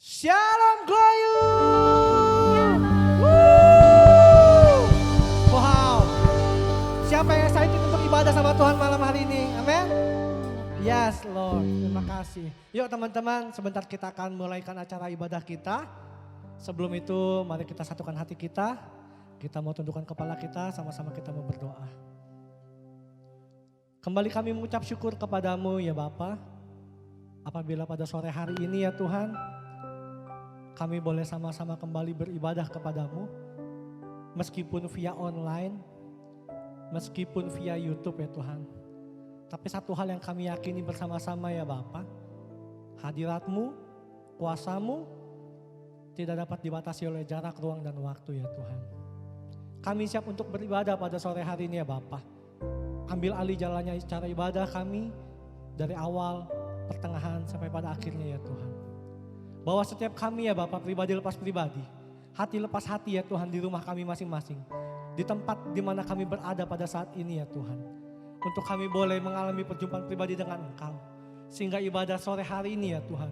Shalom Gloyum. Woo! Wow. Siapa yang excited untuk ibadah sama Tuhan malam hari ini? Amin. Yes Lord, terima kasih. Yuk teman-teman, sebentar kita akan mulaikan acara ibadah kita. Sebelum itu mari kita satukan hati kita. Kita mau tundukkan kepala kita, sama-sama kita mau berdoa. Kembali kami mengucap syukur kepadamu ya Bapa. Apabila pada sore hari ini ya Tuhan, kami boleh sama-sama kembali beribadah kepadamu. Meskipun via online, meskipun via YouTube ya Tuhan. Tapi satu hal yang kami yakini bersama-sama ya Bapa, hadirat-Mu, kuasa-Mu tidak dapat dibatasi oleh jarak, ruang, dan waktu ya Tuhan. Kami siap untuk beribadah pada sore hari ini ya Bapa. Ambil alih jalannya cara ibadah kami dari awal, pertengahan, sampai pada akhirnya ya Tuhan. Bahwa setiap kami ya Bapak, pribadi lepas pribadi, hati lepas hati ya Tuhan, di rumah kami masing-masing, di tempat di mana kami berada pada saat ini ya Tuhan. Untuk kami boleh mengalami perjumpaan pribadi dengan Engkau. Sehingga ibadah sore hari ini ya Tuhan,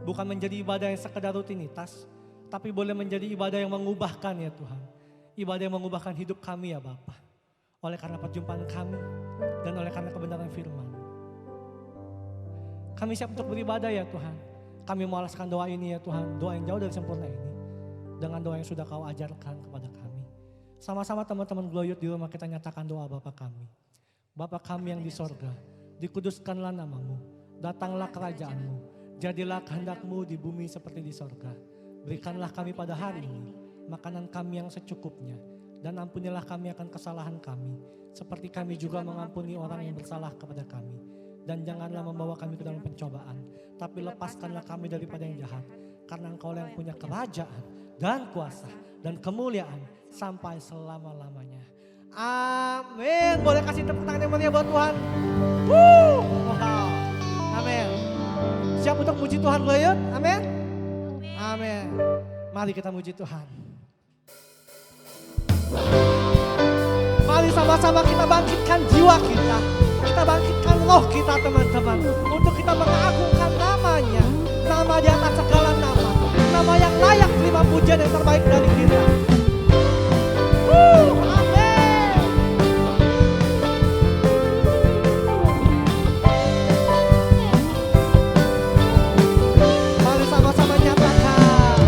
bukan menjadi ibadah yang sekedar rutinitas, tapi boleh menjadi ibadah yang mengubahkan ya Tuhan. Ibadah yang mengubahkan hidup kami ya Bapak. Oleh karena perjumpaan kami dan oleh karena kebenaran firman. Kami siap untuk beribadah ya Tuhan. Kami mengalaskan doa ini ya Tuhan, doa yang jauh dari sempurna ini. Dengan doa yang sudah Kau ajarkan kepada kami. Sama-sama teman-teman Gloyut di rumah kita nyatakan doa Bapa kami. Bapa kami yang di sorga, dikuduskanlah namamu, datanglah kerajaan-Mu, jadilah kehendak-Mu di bumi seperti di sorga. Berikanlah kami pada hari ini makanan kami yang secukupnya, dan ampunilah kami akan kesalahan kami, seperti kami juga mengampuni orang yang bersalah kepada kami. Dan janganlah membawa kami ke dalam pencobaan, tapi lepaskanlah kami daripada yang jahat. Karena Engkau yang punya kerajaan dan kuasa dan kemuliaan sampai selama-lamanya. Amin. Boleh kasih tepuk tangan yang meriah buat Tuhan. Wow. Amin. Siap untuk muji Tuhan Gloyut? Amin. Amin. Mari kita muji Tuhan. Mari sama-sama kita bangkitkan jiwa kita. Kita bangkitkan roh kita teman-teman. Untuk kita mengagungkan namanya. Nama di atas segala nama. Nama yang layak terima pujian yang terbaik dari kita. Amin. Mari sama-sama nyatakan.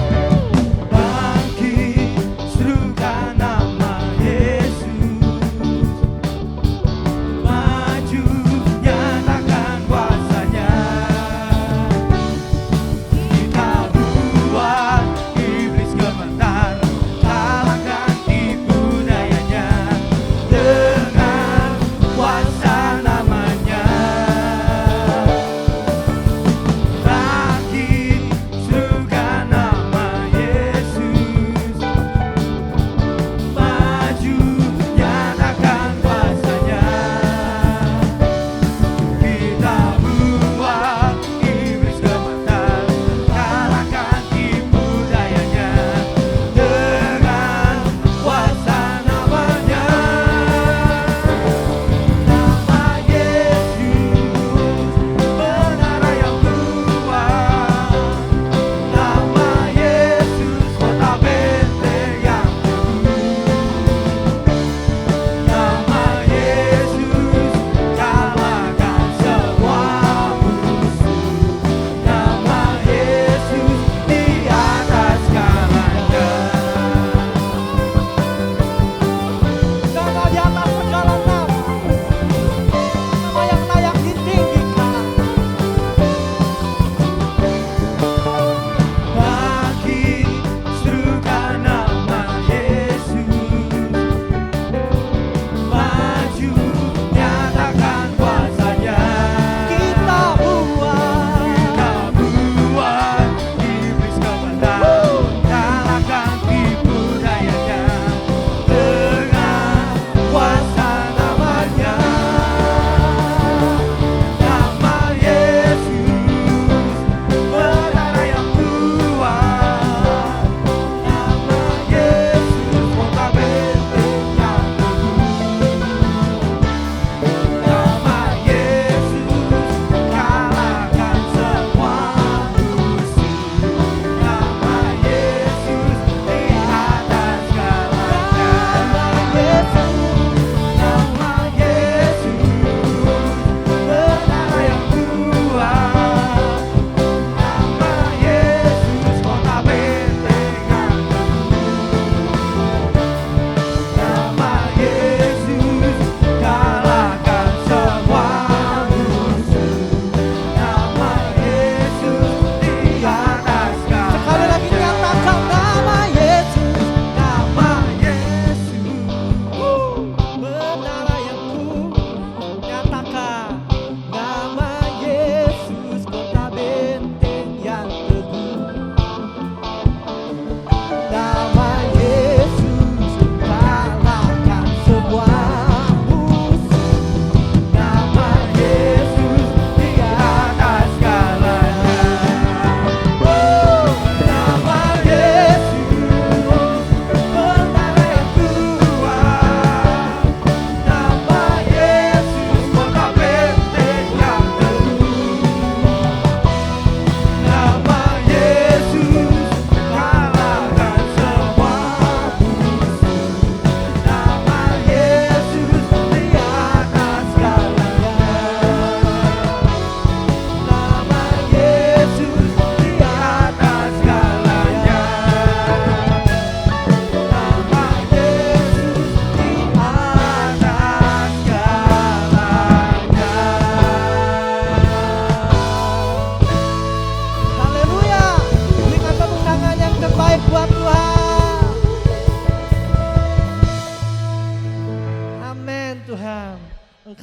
Bangkit, serukan nama Yesus. Maju, nyatakan kuasanya. Kita buat iblis gemetar, kalahkan tipu dayanya.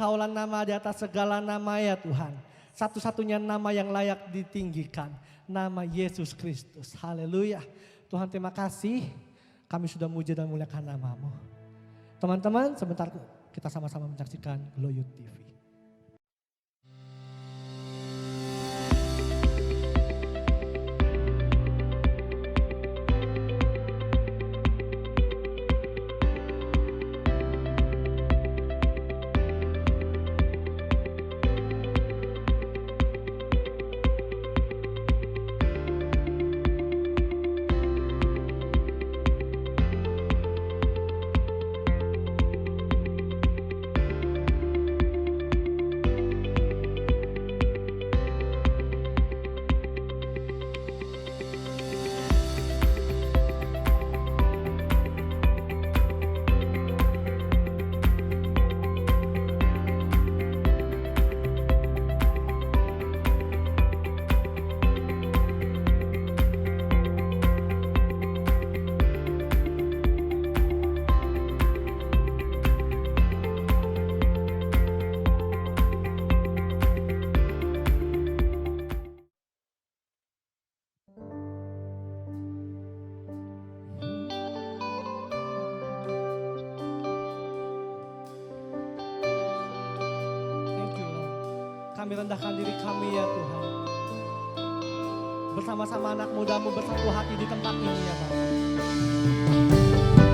pergaulan nama di atas segala nama ya Tuhan. Satu-satunya nama yang layak ditinggikan. Nama Yesus Kristus. Haleluya. Tuhan terima kasih. Kami sudah muji dan muliakan nama-Mu. Teman-teman sebentar kita sama-sama menyaksikan Glow Youth TV. Kami rendahkan diri kami ya Tuhan. Bersama-sama anak muda-Mu bersatu hati di tempat ini ya Bapa.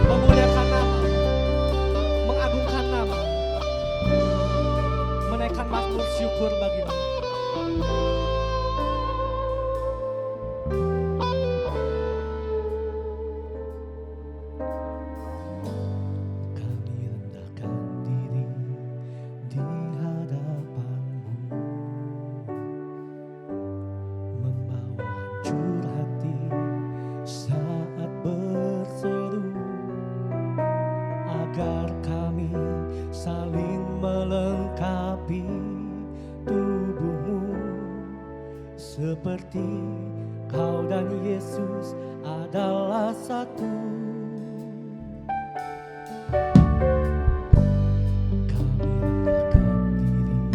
Memuliakan nama, mengagungkan nama, menaikkan mazmur syukur bagi-Mu. Kami rendahkan diri di hadapan saat berseru agar kami saling melengkapi tubuh-Mu seperti Kau dan Yesus adalah satu. Kami rendahkan diri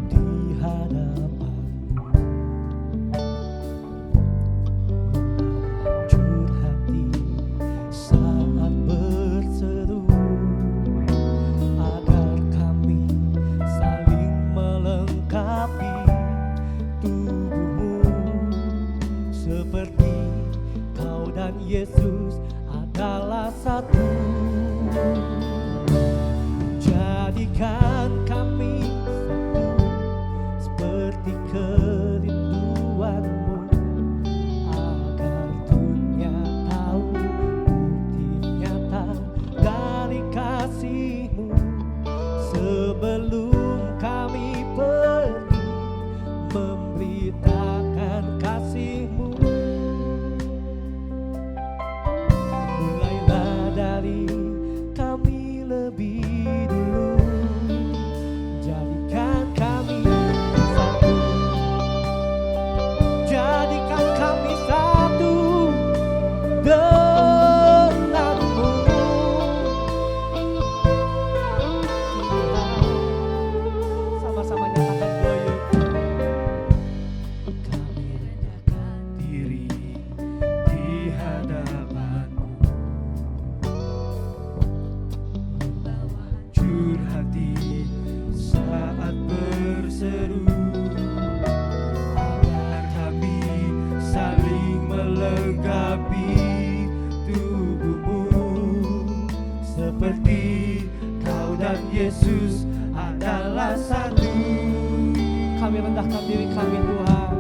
di hadapan-Mu, saat berseru agar kami saling melengkapi tubuh-Mu seperti Kau dan Yesus adalah satu. Jadikan kami satu seperti kerinduan-Mu agar dunia tahu dari kasih-Mu sebelum kami pergi memberitakan kasih-Mu. Mulailah dari kami lebih dulu, jadikan kami satu, jadikan kami satu denganmu. Sama-sama nyatakan Glow Youth. Kami rendahkan diri di hadapan-Mu, membawa hancur hati saat berseru agar kami saling melengkapi tubuh-Mu seperti Kau dan Yesus adalah satu. Kami rendahkan diri kami Tuhan.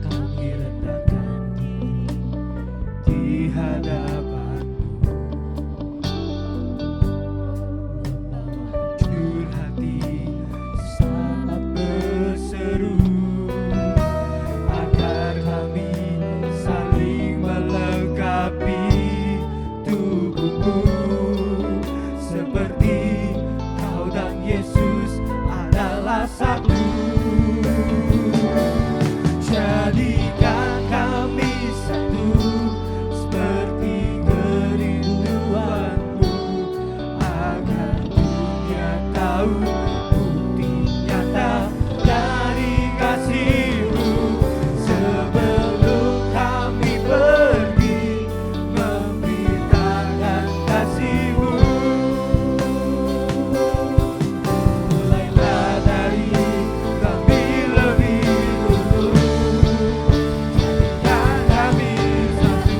Kami rendahkan diri di hadapan-Mu, membawa hancur hati saat berseru agar kami saling melengkapi tubuh-Mu seperti Kau dan Yesus adalah satu. Jadikan kami satu seperti kerinduan-Mu agar dunia tahu tahu bukti nyata dari kasih-Mu. Sebelum kami pergi memberitakan kasih-Mu, mulailah dari kami lebih dulu. Jadikan kami satu,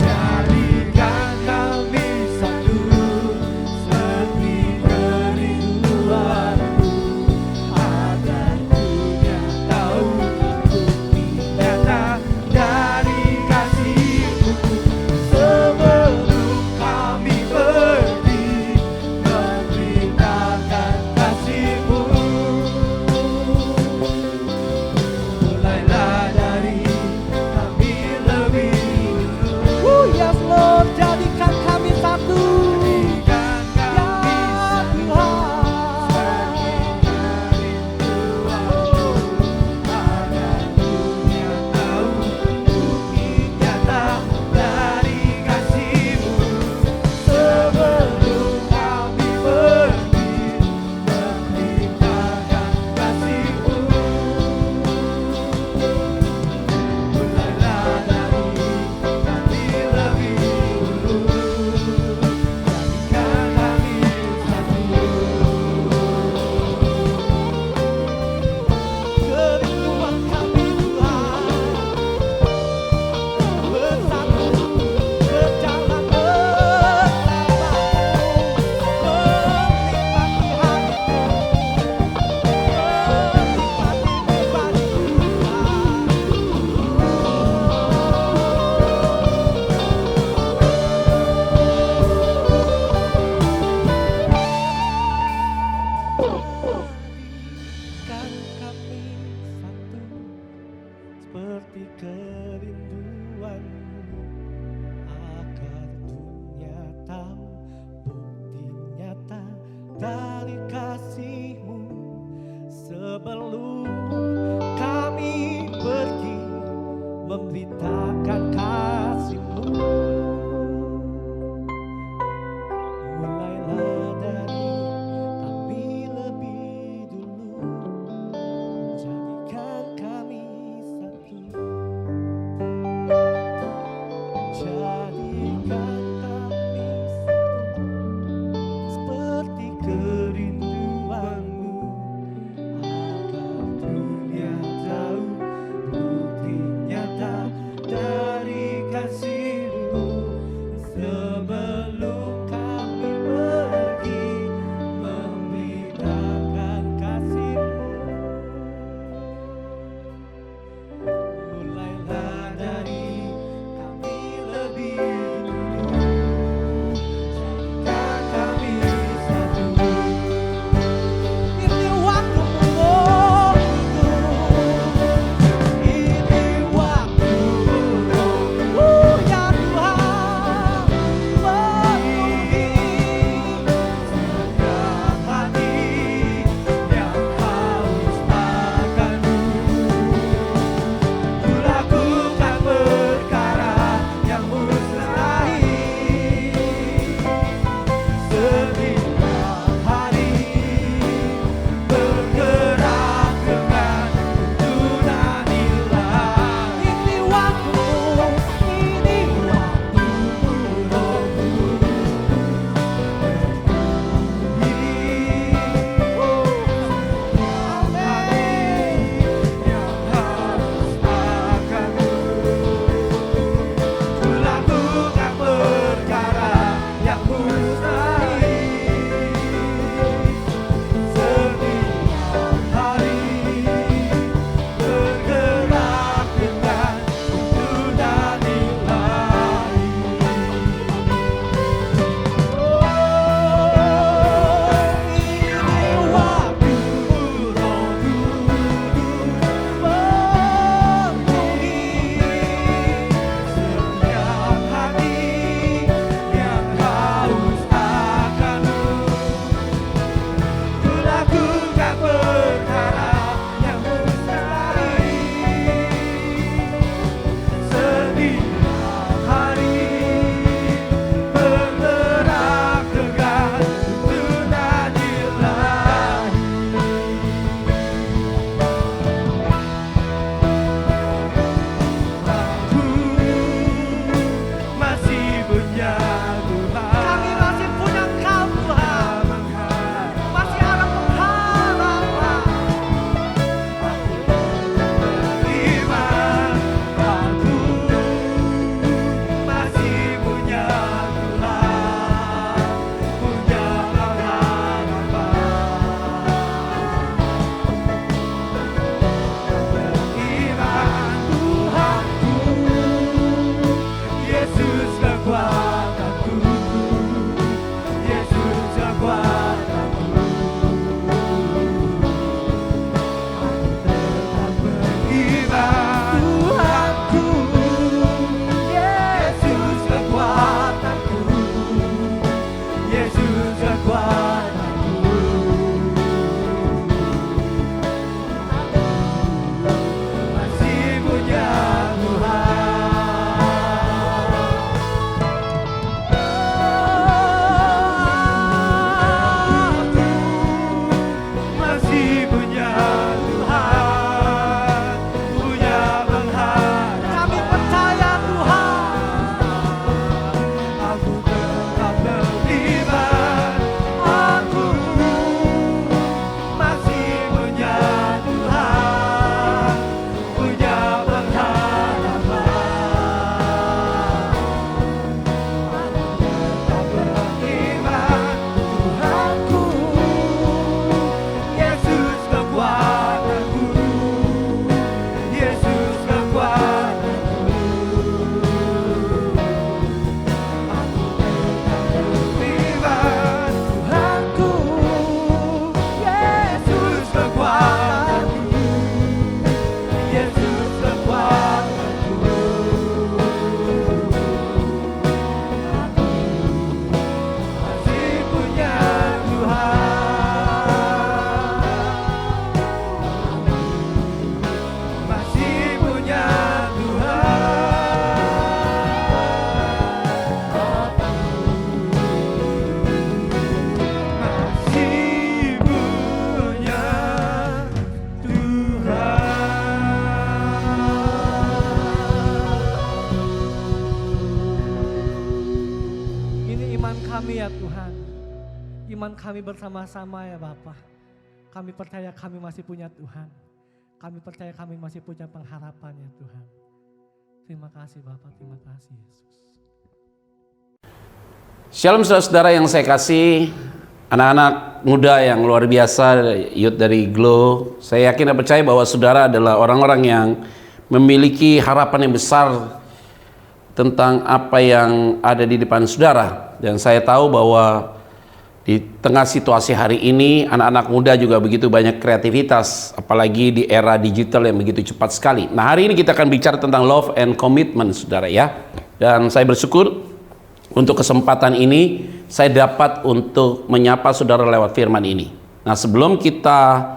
jadikan kami satu, seperti kerinduan-Mu, agar dunia tahu bukti nyata dari kasih-Mu. Sebelum kami pergi memberitakan kasih-Mu, mulailah dari kami lebih dulu. Yes Lord, jadikan kami satu. Jadikan kami satu, agar dunia tahu bukti nyata dari kasih-Mu. Sebelum kami pergi memberitakan kasih-Mu, mulailah dari kami lebih dulu. Jadikan kami satu, kerinduan kami Tuhan, bersatu berjalan bersama-Mu, menikmati hati-Mu, menikmati pribadi Jadikan kami satu, seperti kerinduan-Mu, agar dunia tahu bukti nyata dari kasih-Mu. Sebelum kami pergi memberitakan kasih-Mu, mulailah dari kami lebih dulu. Jadikan kami satu, jadikan kami satu, seperti kerinduan-Mu, agar dunia tahu bukti nyata dari firman kami bersama-sama ya Bapa. Kami percaya kami masih punya Tuhan. Kami percaya kami masih punya pengharapan ya Tuhan. Terima kasih Bapa, terima kasih Yesus. Shalom saudara-saudara yang saya kasih, anak-anak muda yang luar biasa, youth dari Glow. Saya yakin dan percaya bahwa saudara adalah orang-orang yang memiliki harapan yang besar tentang apa yang ada di depan saudara. Dan saya tahu bahwa di tengah situasi hari ini, anak-anak muda juga begitu banyak kreativitas, apalagi di era digital yang begitu cepat sekali. Nah, hari ini kita akan bicara tentang love and commitment, saudara ya. Dan saya bersyukur untuk kesempatan ini, saya dapat untuk menyapa saudara lewat firman ini. Nah, sebelum kita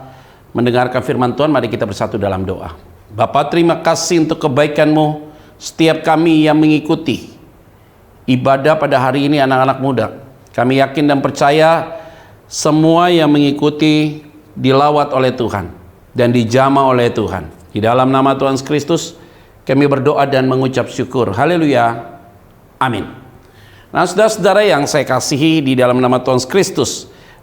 mendengarkan firman Tuhan, mari kita bersatu dalam doa. Bapa, terima kasih untuk kebaikan-Mu setiap kami yang mengikuti ibadah pada hari ini anak-anak muda. Kami yakin dan percaya semua yang mengikuti dilawat oleh Tuhan dan dijamah oleh Tuhan. Di dalam nama Tuhan Yesus Kristus kami berdoa dan mengucap syukur. Haleluya. Amin. Nah, saudara-saudara yang saya kasihi di dalam nama Tuhan Yesus Kristus,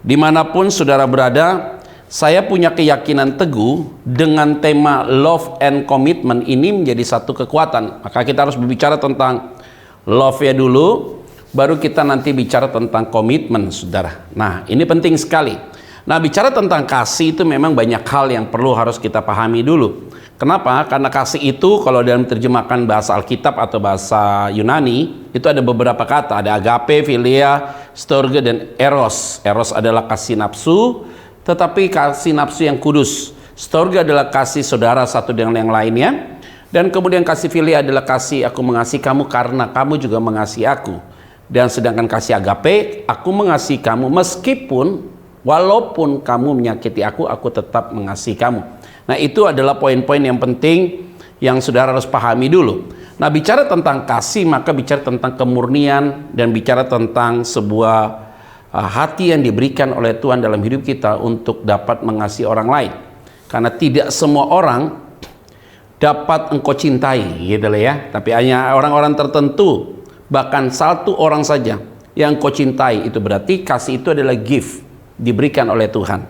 dimanapun saudara berada, saya punya keyakinan teguh dengan tema love and commitment ini menjadi satu kekuatan. Maka kita harus berbicara tentang love ya dulu, baru kita nanti bicara tentang komitmen, saudara. Nah, ini penting sekali. Nah, bicara tentang kasih itu memang banyak hal yang perlu harus kita pahami dulu. Kenapa? Karena kasih itu kalau dalam terjemahkan bahasa Alkitab atau bahasa Yunani, itu ada beberapa kata. Ada agape, philia, storge, dan eros. Eros adalah kasih nafsu, tetapi kasih nafsu yang kudus. Storge adalah kasih saudara satu dengan yang lainnya. Dan kemudian kasih philia adalah kasih aku mengasihi kamu karena kamu juga mengasihi aku. Dan sedangkan kasih agape, aku mengasihi kamu meskipun walaupun kamu menyakiti aku tetap mengasihi kamu. Nah, itu adalah poin-poin yang penting yang saudara harus pahami dulu. Nah, bicara tentang kasih, maka bicara tentang kemurnian dan bicara tentang sebuah hati yang diberikan oleh Tuhan dalam hidup kita untuk dapat mengasihi orang lain. Karena tidak semua orang dapat engkau cintai, gitu loh ya. Tapi hanya orang-orang tertentu, bahkan satu orang saja yang engkau cintai. Itu berarti kasih itu adalah gift, diberikan oleh Tuhan.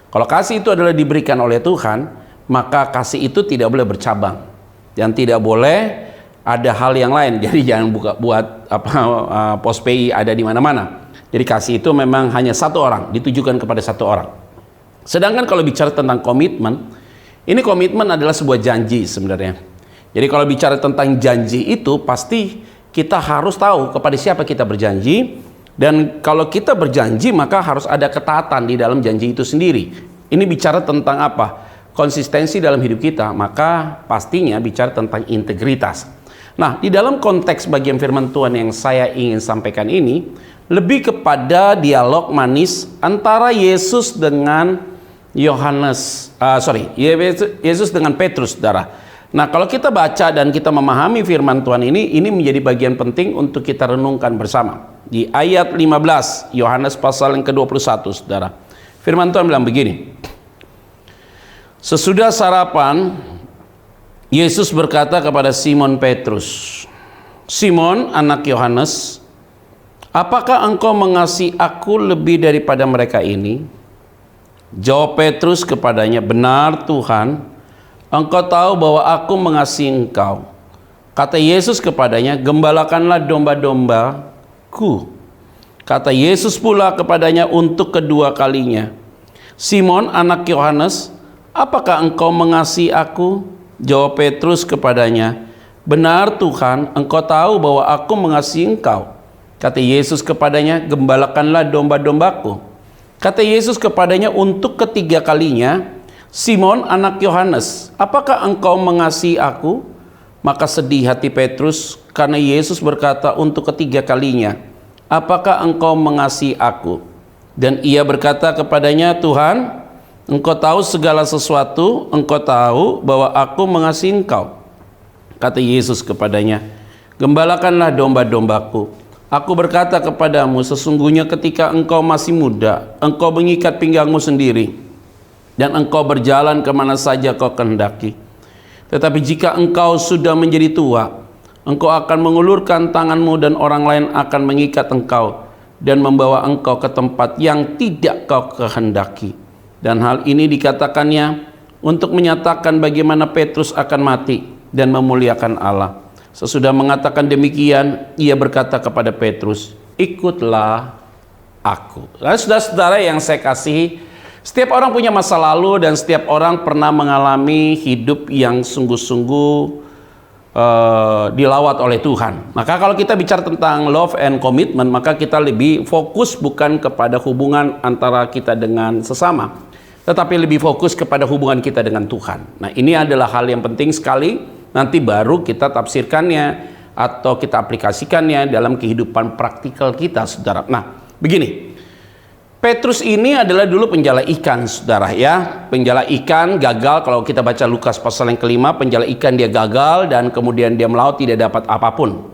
Kalau kasih itu adalah diberikan oleh Tuhan, maka kasih itu tidak boleh bercabang dan tidak boleh ada hal yang lain. Jadi jangan buat pos PI ada di mana-mana. Jadi kasih itu memang hanya satu orang, ditujukan kepada satu orang. Sedangkan kalau bicara tentang komitmen, ini komitmen adalah sebuah janji sebenarnya. Jadi kalau bicara tentang janji itu pasti kita harus tahu kepada siapa kita berjanji. Dan kalau kita berjanji maka harus ada ketaatan di dalam janji itu sendiri. Ini bicara tentang apa? Konsistensi dalam hidup kita, maka pastinya bicara tentang integritas. Nah, di dalam konteks bagian firman Tuhan yang saya ingin sampaikan ini, lebih kepada dialog manis antara Yesus dengan Yesus dengan Petrus, saudara. Nah, kalau kita baca dan kita memahami firman Tuhan ini menjadi bagian penting untuk kita renungkan bersama. Di ayat 15, Yohanes pasal yang ke-21, saudara. Firman Tuhan bilang begini. Sesudah sarapan, Yesus berkata kepada Simon Petrus, Simon, anak Yohanes, apakah engkau mengasihi aku lebih daripada mereka ini? Jawab Petrus kepadanya, benar Tuhan, engkau tahu bahwa aku mengasihi engkau. Kata Yesus kepadanya, gembalakanlah domba-dombaku. Kata Yesus pula kepadanya untuk kedua kalinya, Simon, anak Yohanes, apakah engkau mengasihi aku? Jawab Petrus kepadanya, benar Tuhan, engkau tahu bahwa aku mengasihi engkau. Kata Yesus kepadanya, gembalakanlah domba-dombaku. Kata Yesus kepadanya untuk ketiga kalinya, Simon, anak Yohanes, apakah engkau mengasihi aku? Maka sedih hati Petrus karena Yesus berkata untuk ketiga kalinya, apakah engkau mengasihi aku? Dan ia berkata kepadanya, Tuhan, engkau tahu segala sesuatu, engkau tahu bahwa aku mengasihi engkau. Kata Yesus kepadanya, gembalakanlah domba-dombaku. Aku berkata kepadamu, sesungguhnya ketika engkau masih muda, engkau mengikat pinggangmu sendiri, dan engkau berjalan kemana saja kau kehendaki. Tetapi jika engkau sudah menjadi tua, engkau akan mengulurkan tanganmu dan orang lain akan mengikat engkau, dan membawa engkau ke tempat yang tidak kau kehendaki. Dan hal ini dikatakannya untuk menyatakan bagaimana Petrus akan mati dan memuliakan Allah. Sesudah mengatakan demikian, ia berkata kepada Petrus, ikutlah aku. Nah, saudara-saudara yang saya kasihi, setiap orang punya masa lalu dan setiap orang pernah mengalami hidup yang sungguh-sungguh dilawat oleh Tuhan. Maka kalau kita bicara tentang love and commitment, maka kita lebih fokus bukan kepada hubungan antara kita dengan sesama, tetapi lebih fokus kepada hubungan kita dengan Tuhan. Nah, ini adalah hal yang penting sekali. Nanti baru kita tafsirkannya atau kita aplikasikannya dalam kehidupan praktikal kita, saudara. Nah, begini. Petrus ini adalah dulu penjala ikan, saudara ya. Penjala ikan gagal, kalau kita baca Lukas pasal yang kelima, penjala ikan dia gagal dan kemudian dia melaut tidak dapat apapun.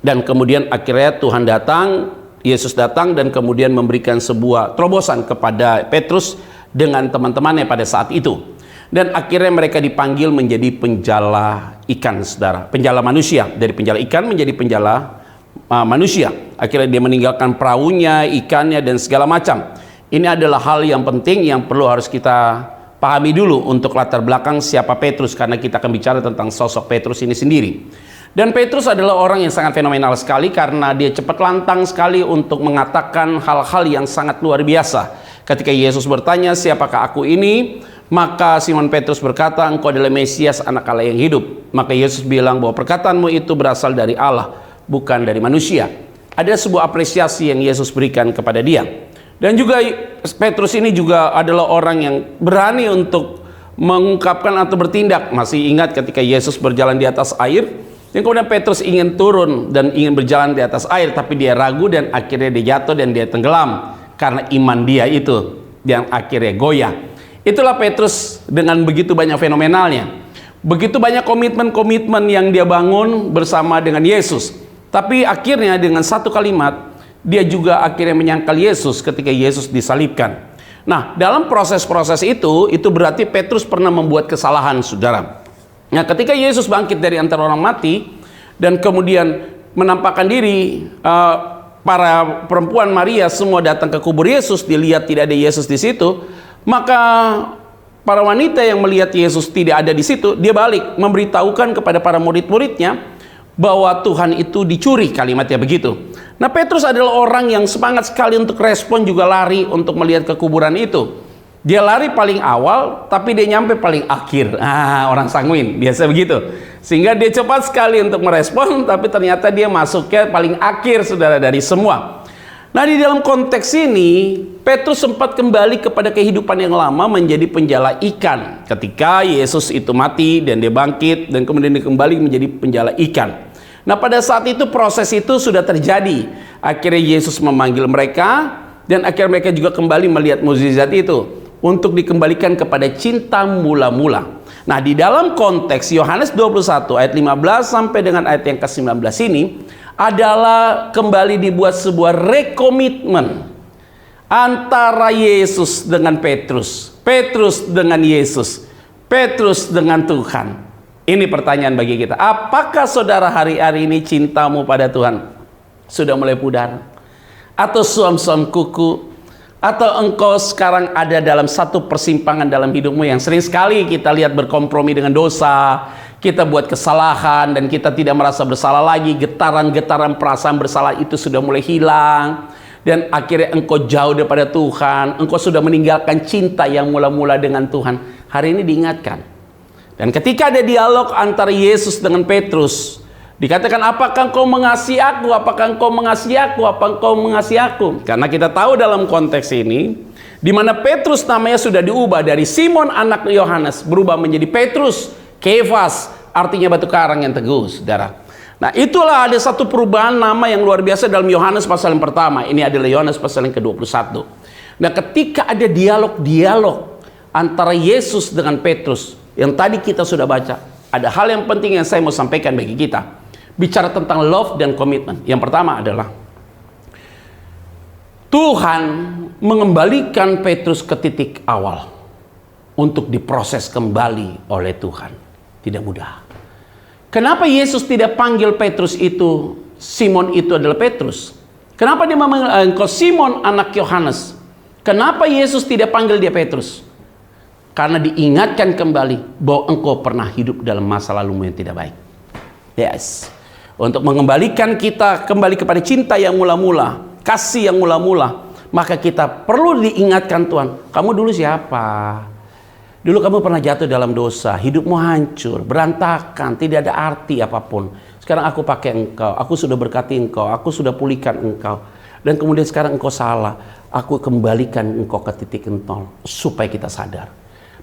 Dan kemudian akhirnya Tuhan datang, Yesus datang dan kemudian memberikan sebuah terobosan kepada Petrus dengan teman-temannya pada saat itu. Dan akhirnya mereka dipanggil menjadi penjala ikan, saudara. Penjala manusia, dari penjala ikan menjadi penjala manusia. Akhirnya dia meninggalkan perahunya, ikannya dan segala macam. Ini adalah hal yang penting yang perlu harus kita pahami dulu untuk latar belakang siapa Petrus, karena kita akan bicara tentang sosok Petrus ini sendiri. Dan Petrus adalah orang yang sangat fenomenal sekali karena dia cepat lantang sekali untuk mengatakan hal-hal yang sangat luar biasa. Ketika Yesus bertanya, siapakah aku ini? Maka Simon Petrus berkata, engkau adalah Mesias, anak Allah yang hidup. Maka Yesus bilang bahwa perkataanmu itu berasal dari Allah, bukan dari manusia. Ada sebuah apresiasi yang Yesus berikan kepada dia. Dan juga Petrus ini juga adalah orang yang berani untuk mengungkapkan atau bertindak. Masih ingat ketika Yesus berjalan di atas air, dan kemudian Petrus ingin turun dan ingin berjalan di atas air, tapi dia ragu dan akhirnya dia jatuh dan dia tenggelam karena iman dia itu yang akhirnya goyah. Itulah Petrus dengan begitu banyak fenomenalnya. Begitu banyak komitmen-komitmen yang dia bangun bersama dengan Yesus. Tapi akhirnya dengan satu kalimat, dia juga akhirnya menyangkal Yesus ketika Yesus disalibkan. Nah, dalam proses-proses itu berarti Petrus pernah membuat kesalahan, saudara. Nah, ketika Yesus bangkit dari antara orang mati, dan kemudian menampakkan diri, para perempuan Maria semua datang ke kubur Yesus, dilihat tidak ada Yesus di situ, maka para wanita yang melihat Yesus tidak ada di situ, dia balik memberitahukan kepada para murid-muridnya bahwa Tuhan itu dicuri, kalimatnya begitu. Nah, Petrus adalah orang yang semangat sekali untuk respon, juga lari untuk melihat ke kuburan itu. Dia lari paling awal, tapi dia nyampe paling akhir. Orang sanguin, biasa begitu. Sehingga dia cepat sekali untuk merespon, tapi ternyata dia masuknya paling akhir, saudara, dari semua. Nah, di dalam konteks ini, Petrus sempat kembali kepada kehidupan yang lama menjadi penjala ikan. Ketika Yesus itu mati dan dia bangkit dan kemudian dia kembali menjadi penjala ikan. Nah, pada saat itu proses itu sudah terjadi. Akhirnya Yesus memanggil mereka dan akhirnya mereka juga kembali melihat mukjizat itu untuk dikembalikan kepada cinta mula-mula. Nah, di dalam konteks Yohanes 21 ayat 15 sampai dengan ayat yang ke-19 ini adalah kembali dibuat sebuah rekomitmen antara Yesus dengan Petrus, Petrus dengan Yesus, Petrus dengan Tuhan. Ini pertanyaan bagi kita. Apakah saudara hari-hari ini cintamu pada Tuhan sudah mulai pudar? Atau suam-suam kuku? Atau engkau sekarang ada dalam satu persimpangan dalam hidupmu yang sering sekali kita lihat berkompromi dengan dosa, kita buat kesalahan dan kita tidak merasa bersalah lagi, getaran-getaran perasaan bersalah itu sudah mulai hilang, dan akhirnya engkau jauh daripada Tuhan, engkau sudah meninggalkan cinta yang mula-mula dengan Tuhan. Hari ini diingatkan. Dan ketika ada dialog antara Yesus dengan Petrus, dikatakan, apakah engkau mengasihi aku? Apakah engkau mengasihi aku? Apa engkau mengasihi aku? Karena kita tahu dalam konteks ini, di mana Petrus namanya sudah diubah dari Simon anak Yohanes berubah menjadi Petrus, Kefas, artinya batu karang yang teguh, saudara. Nah, itulah ada satu perubahan nama yang luar biasa dalam Yohanes pasal yang pertama. Ini adalah Yohanes pasal yang ke-21. Nah, ketika ada dialog antara Yesus dengan Petrus, yang tadi kita sudah baca, ada hal yang penting yang saya mau sampaikan bagi kita. Bicara tentang love dan komitmen. Yang pertama adalah Tuhan mengembalikan Petrus ke titik awal untuk diproses kembali oleh Tuhan. Tidak mudah. Kenapa Yesus tidak panggil Petrus itu, Simon itu adalah Petrus? Kenapa dia memanggil engkau Simon anak Yohanes? Kenapa Yesus tidak panggil dia Petrus? Karena diingatkan kembali bahwa engkau pernah hidup dalam masa lalumu yang tidak baik. Yes. Untuk mengembalikan kita kembali kepada cinta yang mula-mula, kasih yang mula-mula, maka kita perlu diingatkan Tuhan, kamu dulu siapa? Dulu kamu pernah jatuh dalam dosa, hidupmu hancur, berantakan, tidak ada arti apapun. Sekarang aku pakai engkau, aku sudah berkati engkau, aku sudah pulihkan engkau. Dan kemudian sekarang engkau salah, aku kembalikan engkau ke titik nol, supaya kita sadar.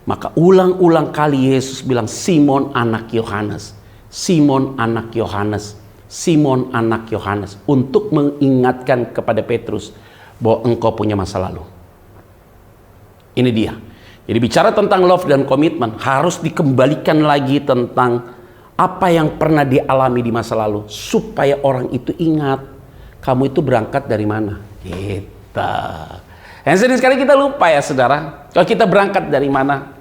Maka ulang-ulang kali Yesus bilang, Simon anak Yohanes, Simon anak Yohanes, Simon anak Yohanes, untuk mengingatkan kepada Petrus bahwa engkau punya masa lalu. Ini dia. Jadi bicara tentang love dan komitmen, harus dikembalikan lagi tentang apa yang pernah dialami di masa lalu, supaya orang itu ingat kamu itu berangkat dari mana. Gitu. Dan sering sekali kita lupa ya saudara, kalau kita berangkat dari mana.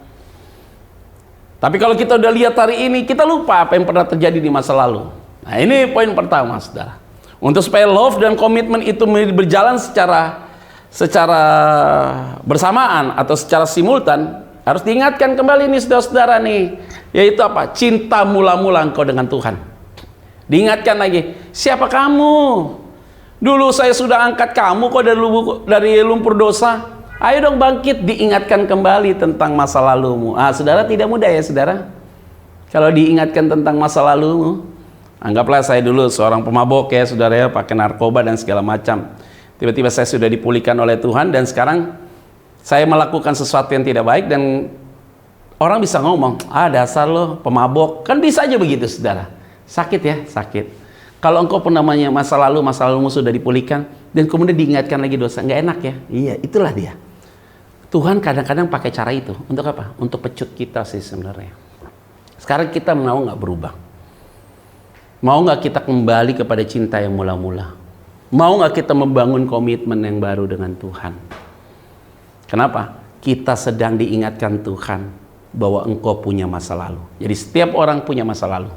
Tapi kalau kita udah lihat hari ini, kita lupa apa yang pernah terjadi di masa lalu. Nah, ini poin pertama, saudara. Untuk supaya love dan komitmen itu berjalan secara bersamaan atau secara simultan, harus diingatkan kembali nih saudara-saudara nih, yaitu apa? Cinta mula-mula engkau dengan Tuhan. Diingatkan lagi, siapa kamu? Dulu saya sudah angkat kamu kok dari lumpur dosa. Ayo dong bangkit, diingatkan kembali tentang masa lalumu. Saudara tidak mudah ya saudara. Kalau diingatkan tentang masa lalumu, anggaplah saya dulu seorang pemabok ya saudara ya, pakai narkoba dan segala macam. Tiba-tiba saya sudah dipulihkan oleh Tuhan dan sekarang saya melakukan sesuatu yang tidak baik dan orang bisa ngomong, dasar lo pemabok. Kan bisa aja begitu saudara. Sakit ya, sakit. Kalau engkau pun namanya masa lalumu sudah dipulihkan dan kemudian diingatkan lagi dosa, nggak enak ya. Iya, itulah dia. Tuhan kadang-kadang pakai cara itu. Untuk apa? Untuk pecut kita sih sebenarnya. Sekarang kita mau nggak berubah? Mau nggak kita kembali kepada cinta yang mula-mula? Mau nggak kita membangun komitmen yang baru dengan Tuhan? Kenapa? Kita sedang diingatkan Tuhan bahwa engkau punya masa lalu. Jadi setiap orang punya masa lalu.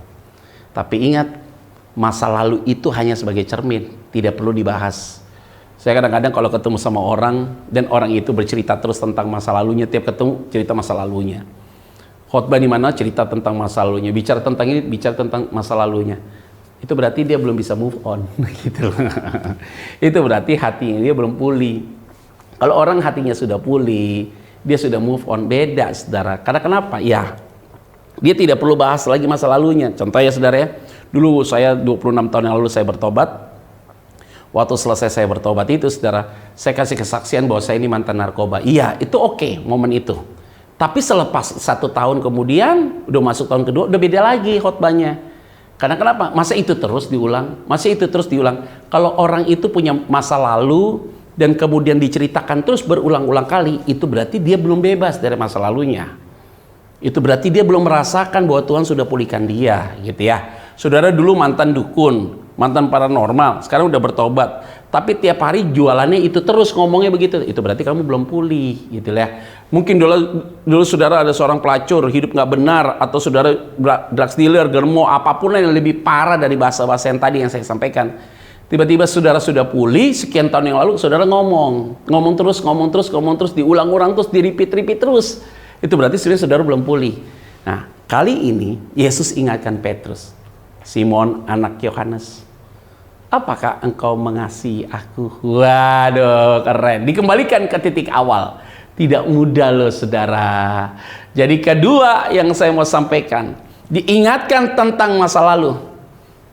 Tapi ingat, masa lalu itu hanya sebagai cermin, tidak perlu dibahas. Saya kadang-kadang kalau ketemu sama orang dan orang itu bercerita terus tentang masa lalunya, tiap ketemu cerita masa lalunya. Khotbah di mana cerita tentang masa lalunya, bicara tentang ini, bicara tentang masa lalunya. Itu berarti dia belum bisa move on, gitu. Itu berarti hatinya dia belum pulih. Kalau orang hatinya sudah pulih, dia sudah move on, beda saudara. Karena kenapa? Ya, dia tidak perlu bahas lagi masa lalunya. Contoh ya saudara ya, dulu saya 26 tahun yang lalu saya bertobat. Waktu selesai saya bertobat itu saudara, saya kasih kesaksian bahwa saya ini mantan narkoba. Iya, itu oke momen itu. Tapi selepas 1 tahun kemudian, udah masuk tahun kedua, udah beda lagi khotbahnya. Karena kenapa? Masa itu terus diulang? Masa itu terus diulang? Kalau orang itu punya masa lalu dan kemudian diceritakan terus berulang-ulang kali, itu berarti dia belum bebas dari masa lalunya. Itu berarti dia belum merasakan bahwa Tuhan sudah pulihkan dia, gitu ya. Saudara dulu mantan dukun, mantan paranormal, sekarang udah bertobat. Tapi tiap hari jualannya itu terus ngomongnya begitu. Itu berarti kamu belum pulih, gitu ya. Mungkin dulu saudara ada seorang pelacur, hidup nggak benar, atau saudara drugs dealer, germo, apapun yang lebih parah dari bahasa-bahasa yang tadi yang saya sampaikan. Tiba-tiba saudara sudah pulih, sekian tahun yang lalu saudara ngomong terus, diulang-ulang terus, di-repeat terus. Itu berarti sebenarnya saudara belum pulih. Nah, kali ini Yesus ingatkan Petrus, Simon anak Yohanes, apakah engkau mengasihi aku? Waduh, keren. Dikembalikan ke titik awal. Tidak mudah loh saudara. Jadi kedua yang saya mau sampaikan, diingatkan tentang masa lalu.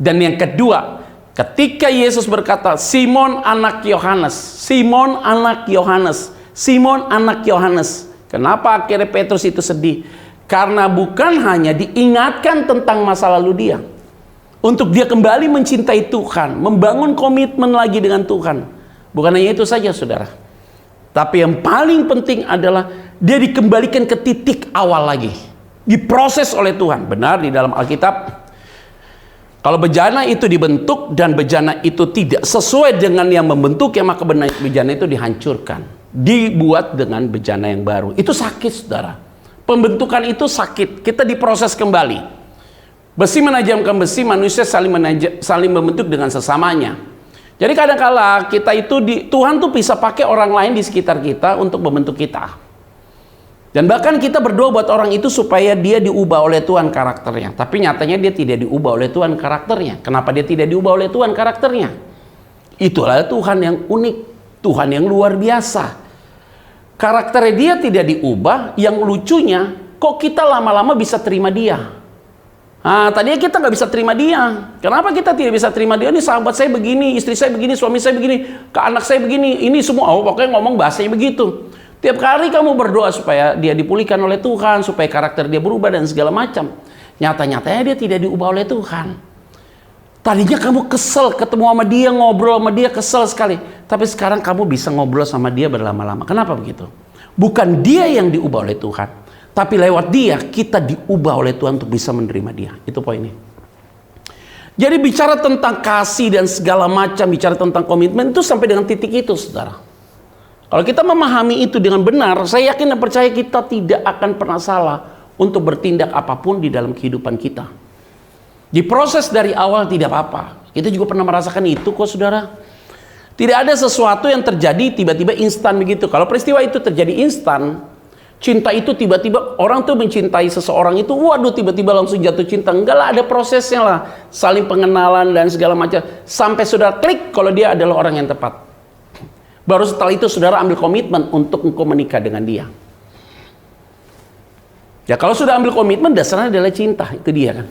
Dan yang kedua, ketika Yesus berkata, Simon anak Yohanes, Simon anak Yohanes, Simon anak Yohanes. Kenapa akhirnya Petrus itu sedih? Karena bukan hanya diingatkan tentang masa lalu dia, untuk dia kembali mencintai Tuhan, membangun komitmen lagi dengan Tuhan. Bukan hanya itu saja saudara, tapi yang paling penting adalah dia dikembalikan ke titik awal lagi, diproses oleh Tuhan. Benar di dalam Alkitab, kalau bejana itu dibentuk dan bejana itu tidak sesuai dengan yang membentuknya, maka bejana itu dihancurkan, dibuat dengan bejana yang baru. Itu sakit saudara. Pembentukan itu sakit, kita diproses kembali. Besi menajamkan besi, manusia saling membentuk dengan sesamanya. Jadi kadang-kala kita itu Tuhan tuh bisa pakai orang lain di sekitar kita untuk membentuk kita. Dan bahkan kita berdoa buat orang itu supaya dia diubah oleh Tuhan karakternya. Tapi nyatanya dia tidak diubah oleh Tuhan karakternya. Kenapa dia tidak diubah oleh Tuhan karakternya? Itulah Tuhan yang unik, Tuhan yang luar biasa. Karakternya dia tidak diubah, yang lucunya kok kita lama-lama bisa terima dia. Nah, tadinya kita nggak bisa terima dia. Kenapa kita tidak bisa terima dia? Ini sahabat saya begini, istri saya begini, suami saya begini, ke anak saya begini. Ini semua, pokoknya ngomong bahasanya begitu. Tiap kali kamu berdoa supaya dia dipulihkan oleh Tuhan, supaya karakter dia berubah dan segala macam. Nyata-nyatanya dia tidak diubah oleh Tuhan. Tadinya kamu kesel ketemu sama dia, ngobrol sama dia, kesel sekali. Tapi sekarang kamu bisa ngobrol sama dia berlama-lama. Kenapa begitu? Bukan dia yang diubah oleh Tuhan. Tapi lewat dia, kita diubah oleh Tuhan untuk bisa menerima dia. Itu poinnya. Jadi bicara tentang kasih dan segala macam, bicara tentang komitmen, itu sampai dengan titik itu, saudara. Kalau kita memahami itu dengan benar, saya yakin dan percaya kita tidak akan pernah salah untuk bertindak apapun di dalam kehidupan kita. Di proses dari awal tidak apa-apa. Kita juga pernah merasakan itu kok, saudara. Tidak ada sesuatu yang terjadi tiba-tiba instan begitu. Kalau peristiwa itu terjadi instan, cinta itu tiba-tiba orang tuh mencintai seseorang itu, waduh tiba-tiba langsung jatuh cinta. Enggak lah, ada prosesnya lah. Saling pengenalan dan segala macam. Sampai saudara klik kalau dia adalah orang yang tepat. Baru setelah itu saudara ambil komitmen untuk engkau menikah dengan dia. Ya kalau sudah ambil komitmen dasarnya adalah cinta, itu dia kan.